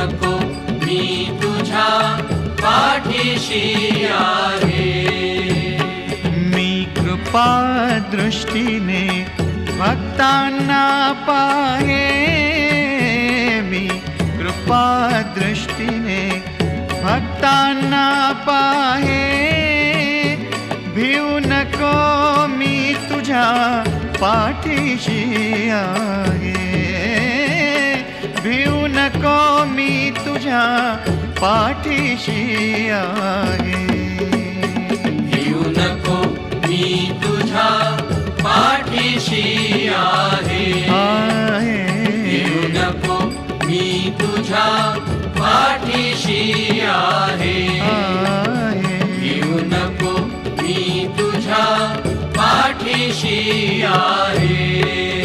नको मी तुझ्या पाठीशी आहे. मी कृपा दृष्टीने भक्तांना पाहे, मी कृपा दृष्टीने भक्तांना पाहे. भिऊ नको मी तुझ्या पाठीशी आहे, भिऊ नको मी तुझ्या पाठीशी आहे. भिऊ नको मी तुझ्या पाठीशी आहे. भिऊ नको मी तुझ्या पाठीशी आहे. भिऊ नको मी तुझ्या पाठीशी आहे.